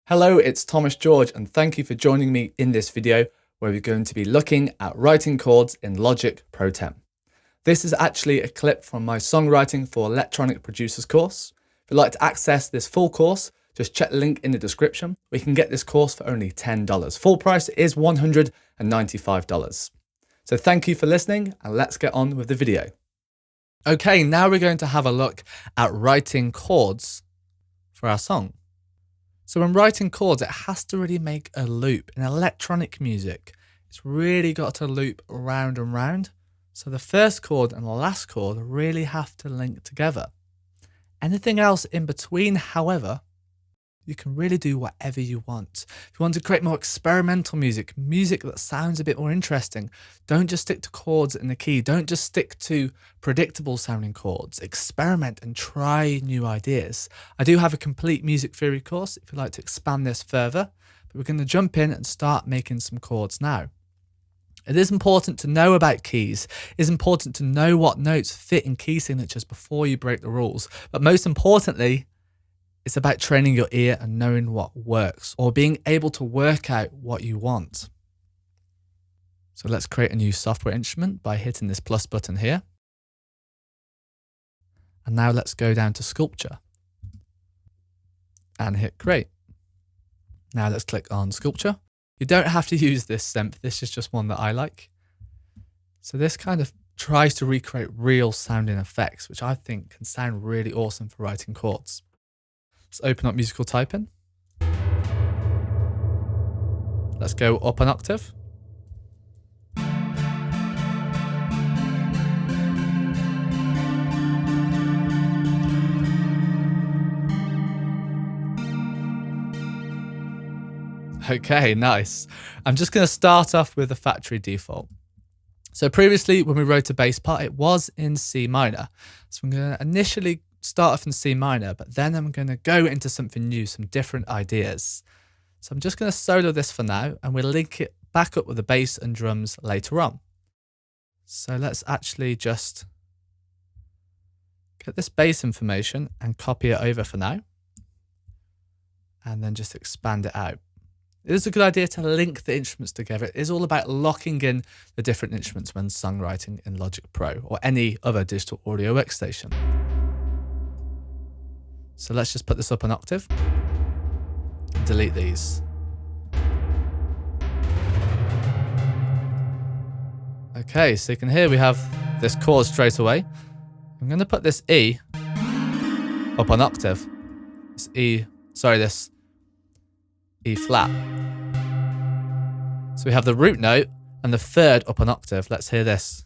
Hello, it's Thomas George, and thank you for joining me in this video where we're going to be looking at writing chords in Logic Pro 10. This is actually a clip from my Songwriting for Electronic Producers course. If you'd like to access this full course, just check the link in the description. We can get this course for only $10. Full price is $195. So thank you for listening, and let's get on with the video. Okay, now we're going to have a look at writing chords for our song. So when writing chords, it has to really make a loop. In electronic music, it's really got to loop round and round. So the first chord and the last chord really have to link together. Anything else in between, however, you can really do whatever you want. If you want to create more experimental music, music that sounds a bit more interesting, don't just stick to chords in the key. Don't just stick to predictable sounding chords. Experiment and try new ideas. I do have a complete music theory course if you'd like to expand this further, but we're going to jump in and start making some chords now. It is important to know about keys. It is important to know what notes fit in key signatures before you break the rules. But most importantly, it's about training your ear and knowing what works, or being able to work out what you want. So let's create a new software instrument by hitting this plus button here. And now let's go down to Sculpture and hit Create. Now let's click on Sculpture. You don't have to use this synth. This is just one that I like. So this kind of tries to recreate real sounding effects, which I think can sound really awesome for writing chords. Let's open up musical typing. Let's go up an octave. Okay, nice. I'm just going to start off with the factory default. So previously, when we wrote a bass part, it was in C minor. So I'm going to initially start off in C minor, but then I'm going to go into something new, some different ideas. So I'm just going to solo this for now, and we'll link it back up with the bass and drums later on. So let's actually just get this bass information and copy it over for now, and then just expand it out. It is a good idea to link the instruments together. It is all about locking in the different instruments when songwriting in Logic Pro or any other digital audio workstation. So let's just put this up an octave. Delete these. Okay, so you can hear we have this chord straight away. I'm going to put this E up an octave. This E flat. So we have the root note and the third up an octave. Let's hear this.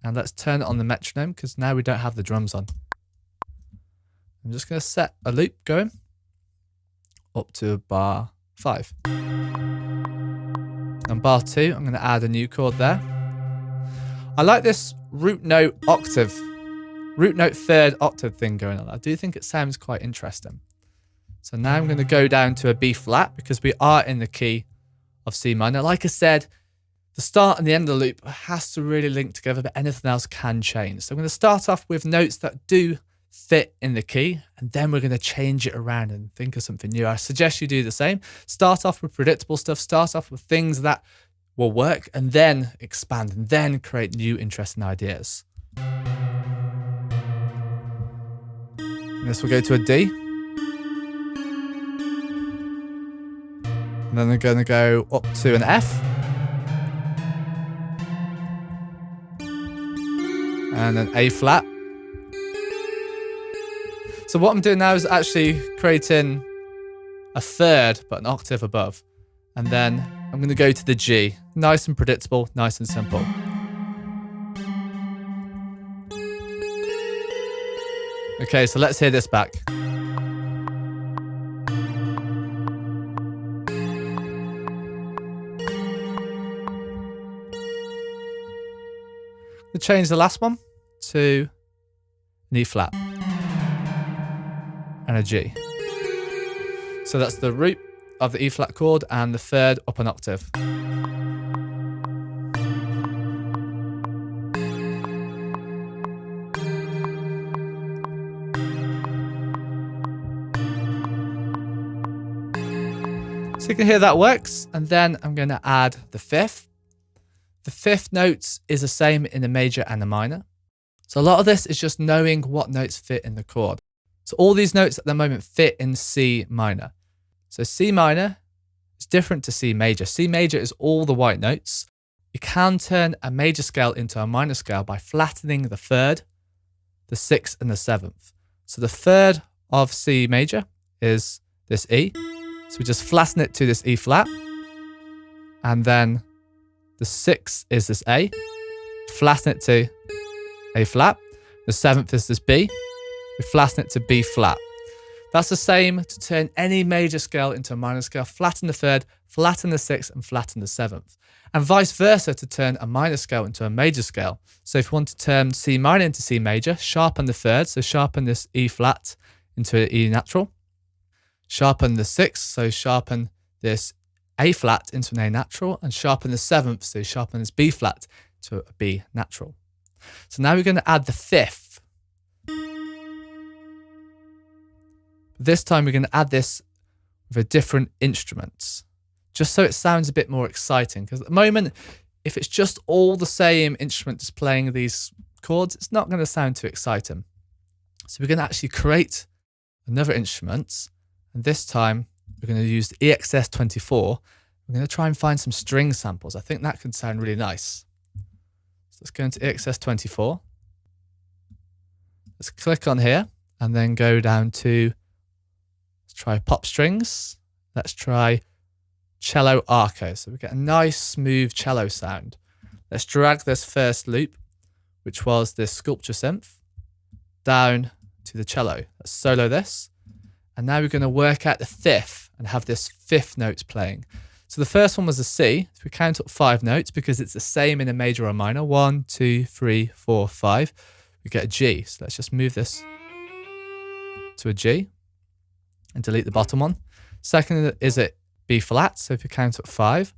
And let's turn it on the metronome because now we don't have the drums on. I'm just going to set a loop going up to bar 5. And bar 2, I'm going to add a new chord there. I like this root note third octave thing going on. I do think it sounds quite interesting. So now I'm going to go down to a B flat because we are in the key of C minor. Like I said, the start and the end of the loop has to really link together, but anything else can change. So I'm going to start off with notes that do fit in the key, and then we're going to change it around and think of something new. I suggest you do the same. Start off with predictable stuff, start off with things that will work, and then expand, and then create new interesting ideas. This will go to a D. And then we're going to go up to an F. And an A flat. So what I'm doing now is actually creating a third, but an octave above. And then I'm going to go to the G. Nice and predictable, nice and simple. Okay, so let's hear this back. We'll change the last one to an E flat and a G. So that's the root of the E flat chord and the third up an octave. So you can hear that works. And then I'm going to add the fifth. The fifth note is the same in the major and the minor. So a lot of this is just knowing what notes fit in the chord. So all these notes at the moment fit in C minor. So C minor is different to C major. C major is all the white notes. You can turn a major scale into a minor scale by flattening the third, the sixth, and the seventh. So the third of C major is this E. So we just flatten it to this E flat. And then the sixth is this A. Flatten it to A flat. The seventh is this B. We flatten it to B flat. That's the same to turn any major scale into a minor scale. Flatten the third, flatten the sixth, and flatten the seventh. And vice versa to turn a minor scale into a major scale. So if you want to turn C minor into C major, sharpen the third, so sharpen this E flat into an E natural. Sharpen the sixth, so sharpen this A flat into an A natural. And sharpen the seventh, so sharpen this B flat to a B natural. So now we're going to add the fifth. This time we're going to add this with a different instrument, just so it sounds a bit more exciting. Because at the moment, if it's just all the same instruments playing these chords, it's not going to sound too exciting. So we're going to actually create another instrument. And this time we're going to use the EXS24. We're going to try and find some string samples. I think that could sound really nice. So let's go into EXS24. Let's click on here and then go down to, let's try pop strings. Let's try cello arco. So we get a nice smooth cello sound. Let's drag this first loop, which was this sculpture synth, down to the cello. Let's solo this. And now we're going to work out the fifth and have this fifth note playing. So the first one was a C. So we count up 5 notes because it's the same in a major or minor. 1, 2, 3, 4, 5. We get a G. So let's just move this to a G and delete the bottom one. Second is a B flat. So if you count up 5,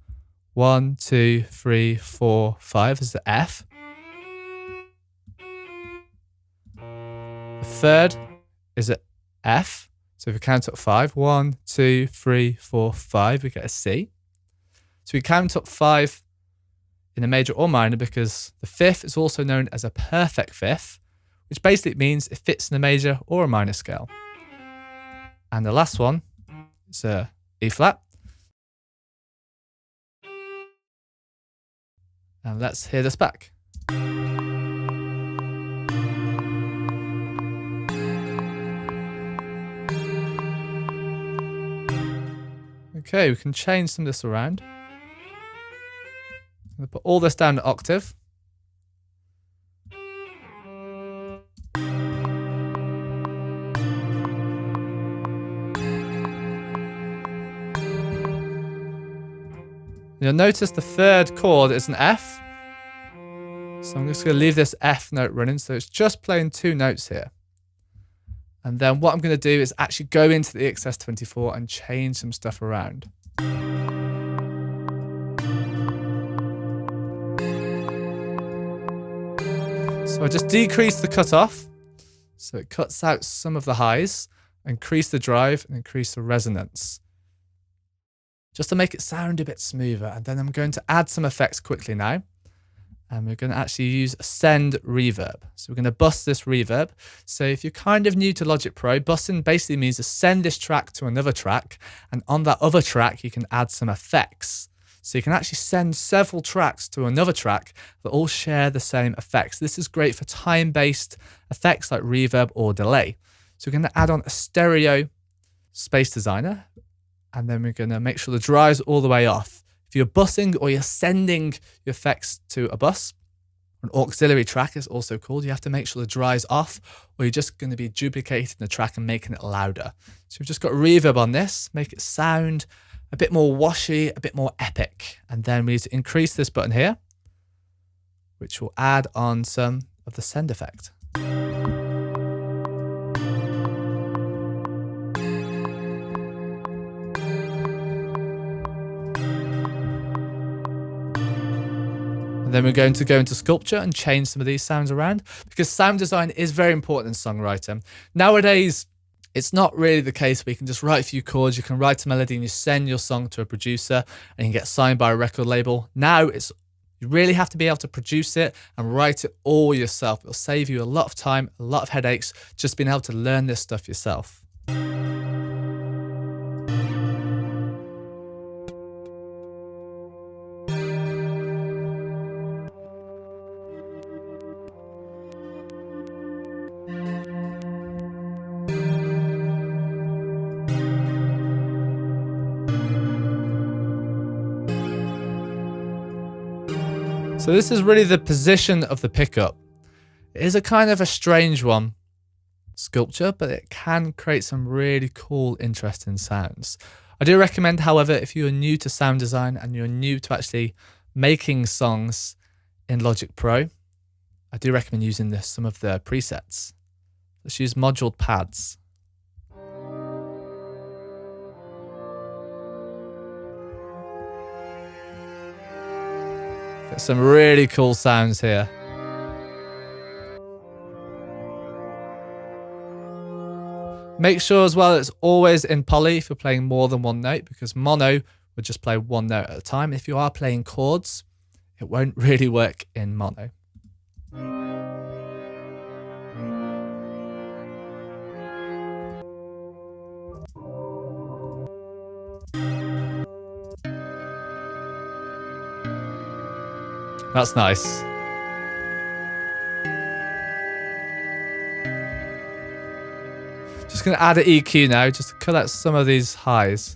1, 2, 3, 4, 5 is the F. The third is a F. So if we count up 5, 1, 2, 3, 4, 5, we get a C. So we count up 5 in a major or minor because the fifth is also known as a perfect fifth, which basically means it fits in a major or a minor scale. And the last one is a E flat. And let's hear this back. Okay, we can change some of this around. I'm going to put all this down to octave. You'll notice the third chord is an F. So I'm just going to leave this F note running. So it's just playing 2 notes here. And then what I'm going to do is actually go into the EXS24 and change some stuff around. So I just decrease the cutoff. So it cuts out some of the highs, increase the drive, and increase the resonance, just to make it sound a bit smoother. And then I'm going to add some effects quickly now. And we're going to actually use send reverb. So we're going to bus this reverb. So if you're kind of new to Logic Pro, busing basically means to send this track to another track. And on that other track, you can add some effects. So you can actually send several tracks to another track that all share the same effects. This is great for time-based effects like reverb or delay. So we're going to add on a stereo space designer. And then we're going to make sure the drive's all the way off. If you're busing or you're sending your effects to a bus, an auxiliary track is also called, you have to make sure the drive's off, or you're just going to be duplicating the track and making it louder. So we've just got reverb on this, make it sound a bit more washy, a bit more epic. And then we need to increase this button here, which will add on some of the send effect. Then we're going to go into sculpture and change some of these sounds around, because sound design is very important in songwriting. Nowadays, It's not really the case where you can just write a few chords, you can write a melody and you send your song to a producer and you get signed by a record label. Now you really have to be able to produce it and write it all yourself. It'll save you a lot of time, a lot of headaches, just being able to learn this stuff yourself. So this is really the position of the pickup. It is a kind of a strange one, sculpture, but it can create some really cool, interesting sounds. I do recommend, however, if you're new to sound design and you're new to actually making songs in Logic Pro, I do recommend using some of the presets. Let's use moduled pads. Get some really cool sounds here. Make sure as well it's always in poly if you're playing more than one note, because mono would just play one note at a time. If you are playing chords, it won't really work in mono. That's nice. Just going to add an EQ now, just to cut out some of these highs.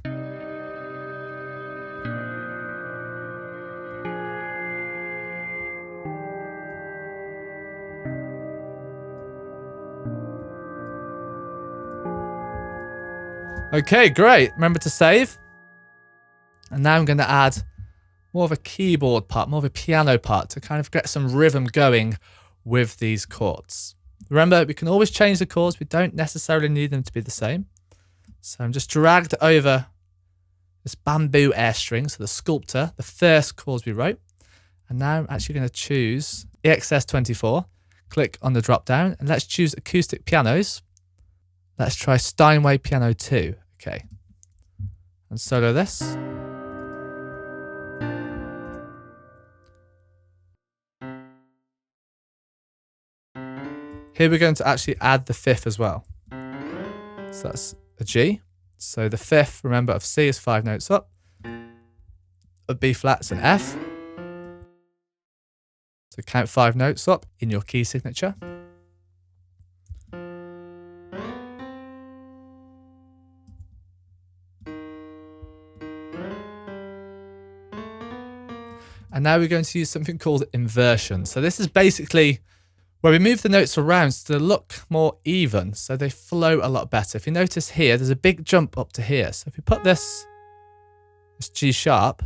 Okay, great. Remember to save. And now I'm going to add more of a keyboard part, more of a piano part to kind of get some rhythm going with these chords. Remember, we can always change the chords. We don't necessarily need them to be the same. So I'm just dragged over this bamboo air string, so the sculptor, the first chords we wrote. And now I'm actually going to choose EXS24, click on the drop down, and let's choose acoustic pianos. Let's try Steinway Piano 2. Okay. And solo this. Here we're going to actually add the fifth as well. So that's a G. So the fifth, remember, of C is 5 notes up. Of B flat's an F. So count 5 notes up in your key signature. And now we're going to use something called inversion. So this is basically where we move the notes around so they look more even, so they flow a lot better. If you notice here, there's a big jump up to here. So if we put this G sharp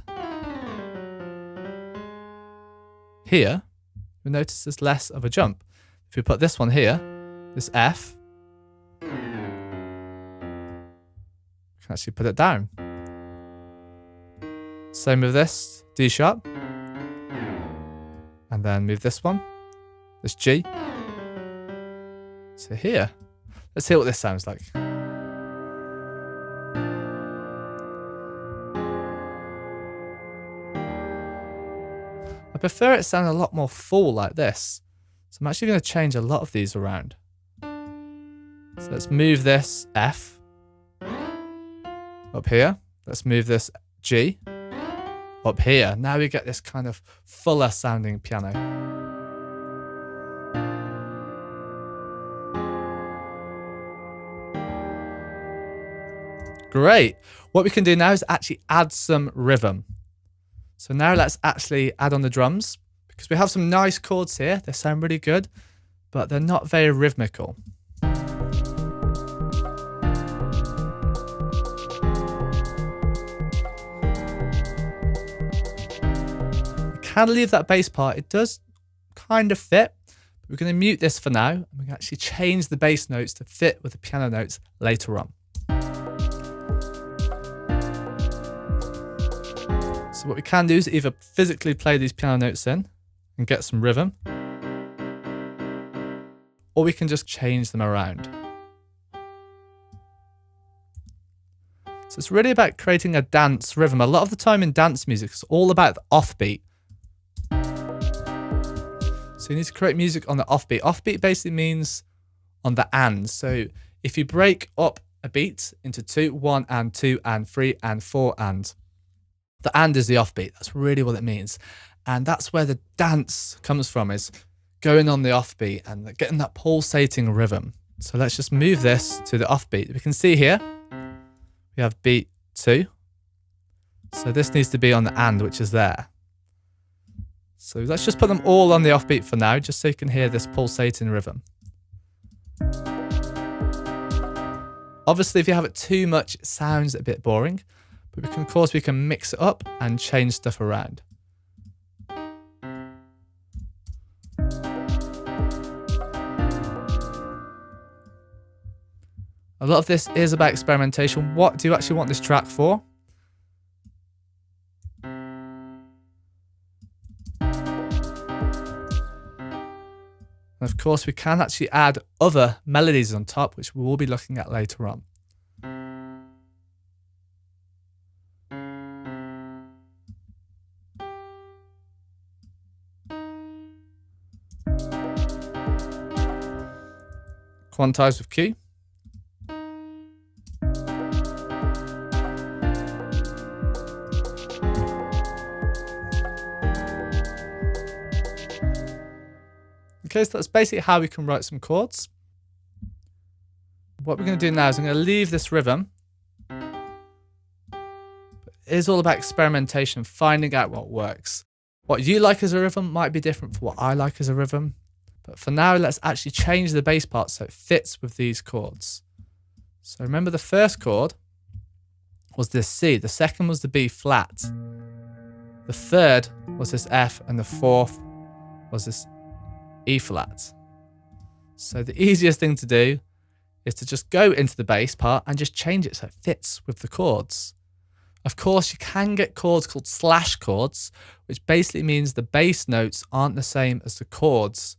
here, you'll notice there's less of a jump. If we put this one here, this F, we can actually put it down. Same with this, D sharp. And then move this one, this G. So here, let's hear what this sounds like. I prefer it sound a lot more full like this. So I'm actually going to change a lot of these around. So let's move this F up here. Let's move this G up here. Now we get this kind of fuller sounding piano. Great. What we can do now is actually add some rhythm. So now let's actually add on the drums, because we have some nice chords here. They sound really good, but they're not very rhythmical. Can leave that bass part. It does kind of fit, but we're going to mute this for now, and we can actually change the bass notes to fit with the piano notes later on. So what we can do is either physically play these piano notes in and get some rhythm, or we can just change them around. So it's really about creating a dance rhythm. A lot of the time in dance music, it's all about the offbeat. So you need to create music on the offbeat. Offbeat basically means on the and. So if you break up a beat into 2, 1 and 2 and 3 and 4 and, the and is the offbeat. That's really what it means. And that's where the dance comes from, is going on the offbeat and getting that pulsating rhythm. So let's just move this to the offbeat. We can see here, we have beat 2. So this needs to be on the and, which is there. So let's just put them all on the offbeat for now, just so you can hear this pulsating rhythm. Obviously, if you have it too much, it sounds a bit boring, but of course we can mix it up and change stuff around. A lot of this is about experimentation. What do you actually want this track for? And of course, we can actually add other melodies on top, which we will be looking at later on. Quantize with Q. Okay, so that's basically how we can write some chords. What we're going to do now is I'm going to leave this rhythm. It is all about experimentation, finding out what works. What you like as a rhythm might be different from what I like as a rhythm. But for now, let's actually change the bass part so it fits with these chords. So remember, the first chord was this C. The second was the B flat. The third was this F, and the fourth was this E flat. So the easiest thing to do is to just go into the bass part and just change it so it fits with the chords. Of course, you can get chords called slash chords, which basically means the bass notes aren't the same as the chords.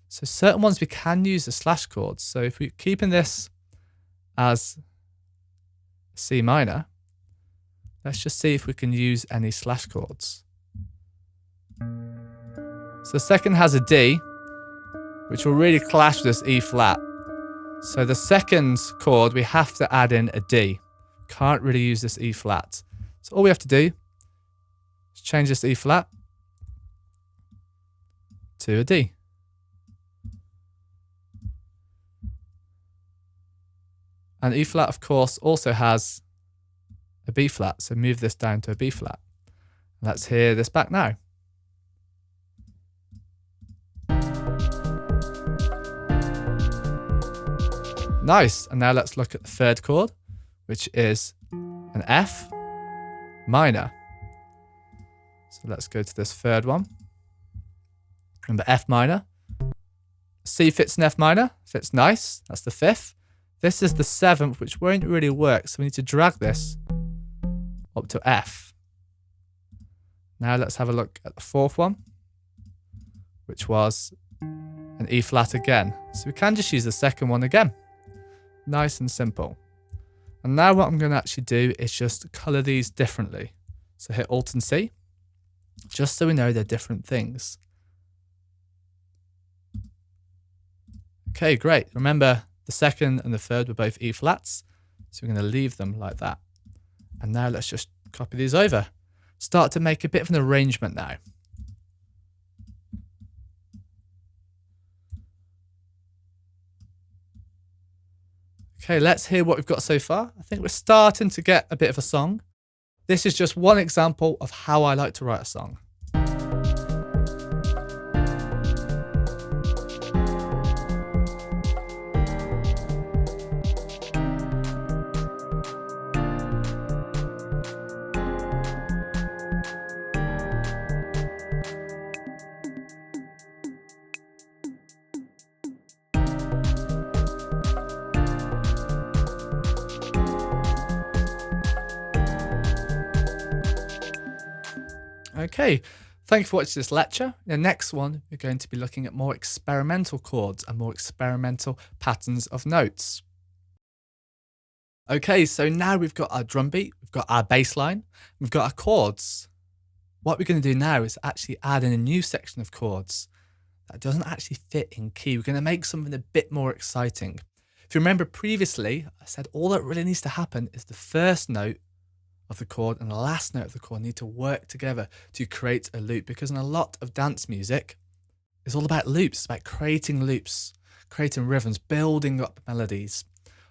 So certain ones we can use the slash chords. So if we're keeping this as C minor, let's just see if we can use any slash chords. So the second has a D, which will really clash with this E flat. So the second chord, we have to add in a D. Can't really use this E flat. So all we have to do is change this E flat to a D. And E flat, of course, also has a B flat. So move this down to a B flat. Let's hear this back now. Nice. And now let's look at the third chord, which is an F minor. So let's go to this third one. Remember, F minor. C fits in F minor. Fits nice. That's the fifth. This is the seventh, which won't really work. So we need to drag this up to F. Now let's have a look at the fourth one, which was an E flat again. So we can just use the second one again. Nice and simple. And now what I'm going to actually do is just colour these differently. So hit Alt and C, just so we know they're different things. Okay, great. Remember, the second and the third were both E flats, so we're going to leave them like that. And now let's just copy these over. Start to make a bit of an arrangement now. Okay, let's hear what we've got so far. I think we're starting to get a bit of a song. This is just one example of how I like to write a song. Okay, thank you for watching this lecture. In the next one, we're going to be looking at more experimental chords and more experimental patterns of notes. Okay, so now we've got our drum beat, we've got our bass line, we've got our chords. What we're going to do now is actually add in a new section of chords that doesn't actually fit in key. We're going to make something a bit more exciting. If you remember previously, I said all that really needs to happen is the first note of the chord and the last note of the chord need to work together to create a loop, because in a lot of dance music, it's all about loops. It's about creating loops, creating rhythms, building up melodies.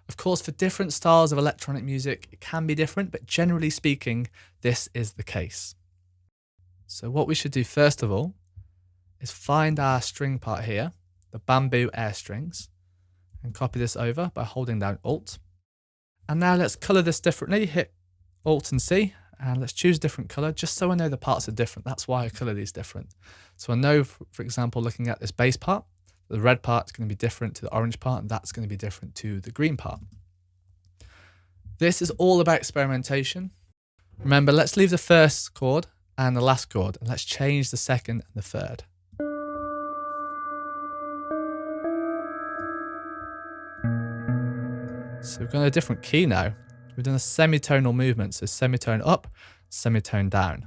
Of course, for different styles of electronic music, it can be different, but generally speaking, this is the case. So what we should do first of all is find our string part here, the bamboo air strings, and copy this over by holding down Alt. And now let's color this differently. Hit Alt and C, and let's choose a different color just so I know the parts are different. That's why I color these different. So I know, for example, looking at this bass part, the red part is going to be different to the orange part, and that's going to be different to the green part. This is all about experimentation. Remember, let's leave the first chord and the last chord, and let's change the second and the third. So we've got a different key now. We've done a semitonal movement, so semitone up, semitone down.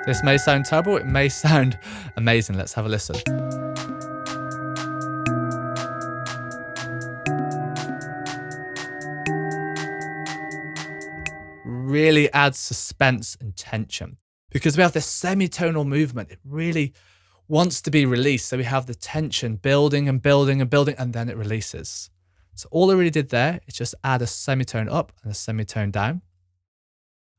This may sound terrible, it may sound amazing. Let's have a listen. Really adds suspense and tension because we have this semitonal movement. It really wants to be released. So we have the tension building and building and building, and then it releases. So all I really did there is just add a semitone up and a semitone down,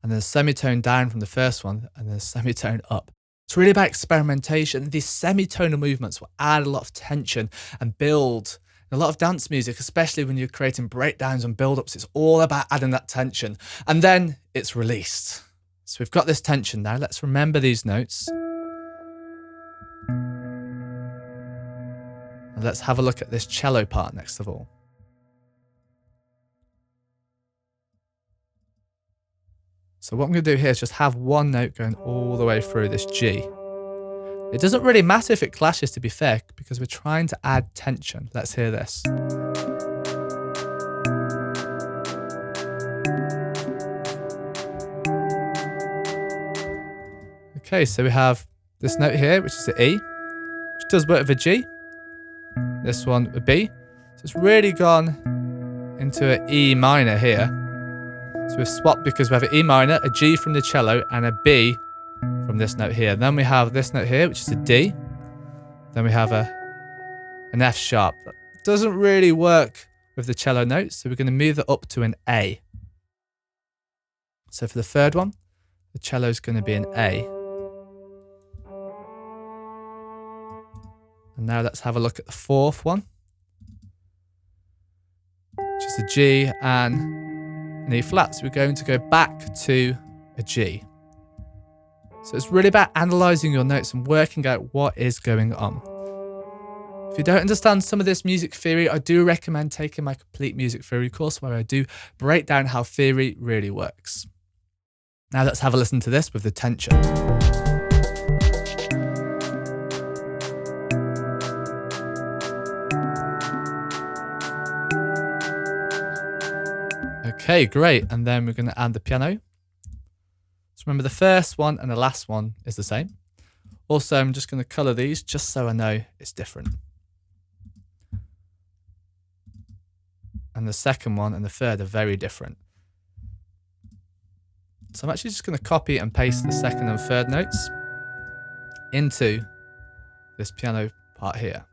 and then a semitone down from the first one, and then a semitone up. It's really about experimentation. These semitonal movements will add a lot of tension and build. In a lot of dance music, especially when you're creating breakdowns and build-ups, it's all about adding that tension, and then it's released. So we've got this tension now. Let's remember these notes. And let's have a look at this cello part next of all. So what I'm going to do here is just have one note going all the way through this G. It doesn't really matter if it clashes, to be fair, because we're trying to add tension. Let's hear this. Okay, so we have this note here, which is the E, which does work with a G. This one, a B. So it's really gone into an E minor here. So we've swapped because we have an E minor, a G from the cello, and a B from this note here. Then we have this note here, which is a D. Then we have an F sharp. That doesn't really work with the cello notes, so we're going to move it up to an A. So for the third one, the cello is going to be an A. And now let's have a look at the fourth one, which is a G and an E flat. So we're going to go back to a G. So it's really about analysing your notes and working out what is going on. If you don't understand some of this music theory, I do recommend taking my complete music theory course where I do break down how theory really works. Now let's have a listen to this with the tension. Okay, great. And then we're going to add the piano. So remember, the first one and the last one is the same. Also, I'm just going to colour these just so I know it's different. And the second one and the third are very different. So I'm actually just going to copy and paste the second and third notes into this piano part here.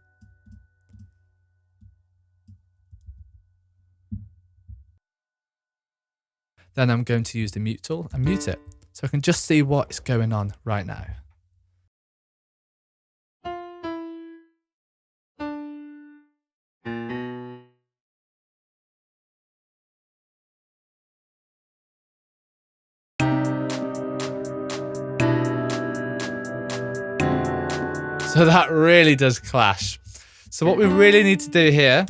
Then I'm going to use the mute tool and mute it, so I can just see what is going on right now. So that really does clash. So what we really need to do here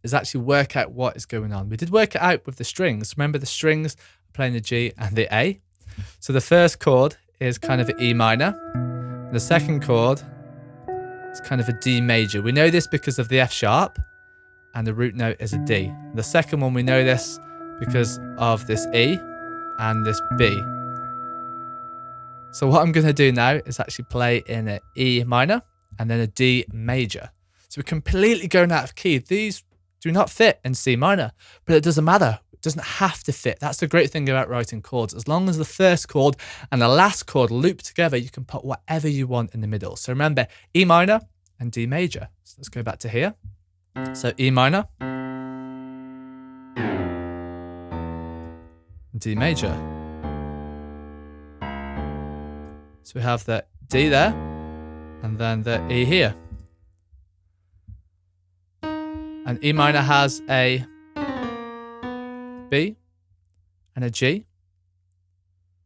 is actually work out what is going on. We did work it out with the strings. Remember, the strings are playing the G and the A. So the first chord is kind of an E minor. The second chord is kind of a D major. We know this because of the F sharp and the root note is a D. The second one, we know this because of this E and this B. So what I'm going to do now is actually play in an E minor and then a D major. So we're completely going out of key. These do not fit in C minor, but it doesn't matter. It doesn't have to fit. That's the great thing about writing chords. As long as the first chord and the last chord loop together, you can put whatever you want in the middle. So remember, E minor and D major. So let's go back to here. So E minor, D major. So we have the D there, and then the E here. And E minor has a B and a G.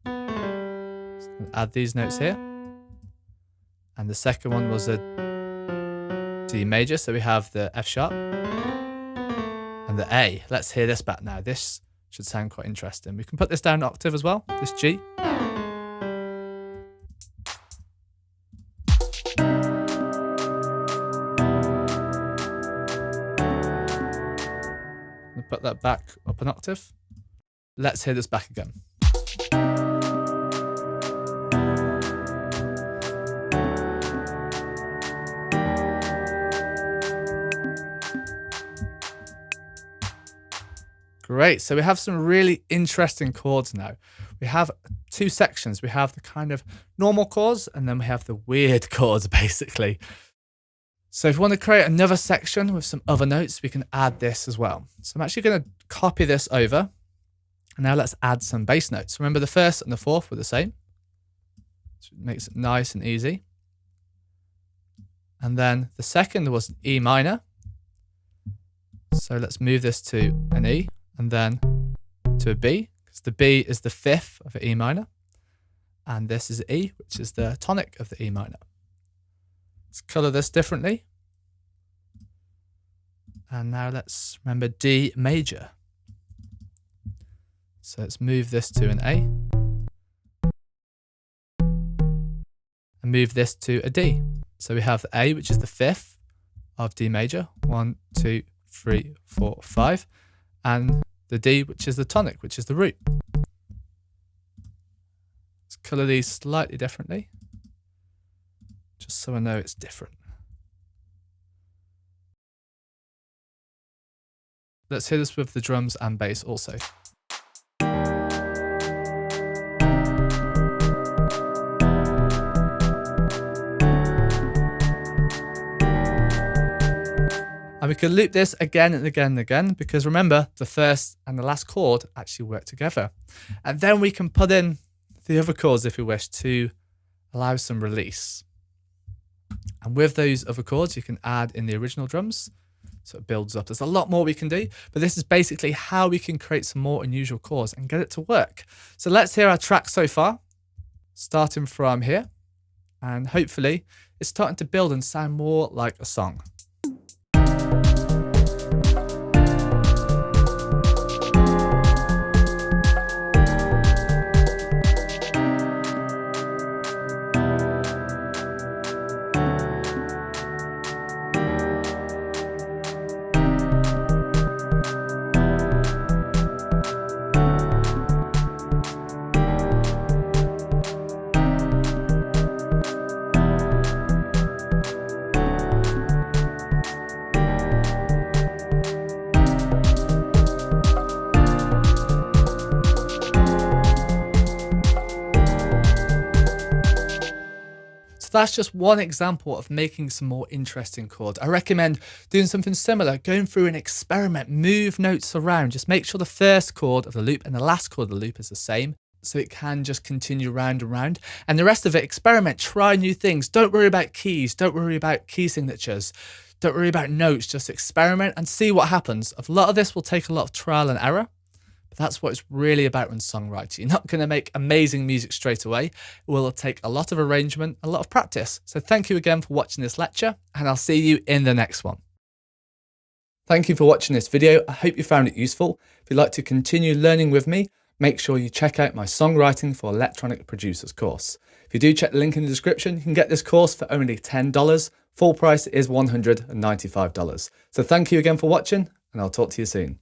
So add these notes here. And the second one was a D major, so we have the F sharp and the A. Let's hear this back now. This should sound quite interesting. We can put this down an octave as well, this G. Put that back up an octave. Let's hear this back again. Great, so we have some really interesting chords now. We have two sections. We have the kind of normal chords and then we have the weird chords basically. So if you want to create another section with some other notes, we can add this as well. So I'm actually going to copy this over. And now let's add some bass notes. Remember the first and the fourth were the same. So it makes it nice and easy. And then the second was an E minor. So let's move this to an E and then to a B, because the B is the fifth of an E minor. And this is E, which is the tonic of the E minor. Let's colour this differently. And now let's remember D major. So let's move this to an A. And move this to a D. So we have the A, which is the fifth of D major. 1, 2, 3, 4, 5. And the D, which is the tonic, which is the root. Let's colour these slightly differently, just so I know it's different. Let's hear this with the drums and bass also. And we can loop this again and again and again, because remember, the first and the last chord actually work together. And then we can put in the other chords if we wish to allow some release. And with those other chords, you can add in the original drums. So it builds up. There's a lot more we can do, but this is basically how we can create some more unusual chords and get it to work. So let's hear our track so far, starting from here. And hopefully it's starting to build and sound more like a song. That's just one example of making some more interesting chords. I recommend doing something similar, going through an experiment, move notes around. Just make sure the first chord of the loop and the last chord of the loop is the same, so it can just continue round and round. And the rest of it, experiment, try new things. Don't worry about keys, don't worry about key signatures, don't worry about notes, just experiment and see what happens. A lot of this will take a lot of trial and error. That's what it's really about in songwriting. You're not going to make amazing music straight away. It will take a lot of arrangement, a lot of practice. So thank you again for watching this lecture, and I'll see you in the next one. Thank you for watching this video. I hope you found it useful. If you'd like to continue learning with me, make sure you check out my Songwriting for Electronic Producers course. If you do check the link in the description, you can get this course for only $10 Full price is $195. So thank you again for watching, and I'll talk to you soon.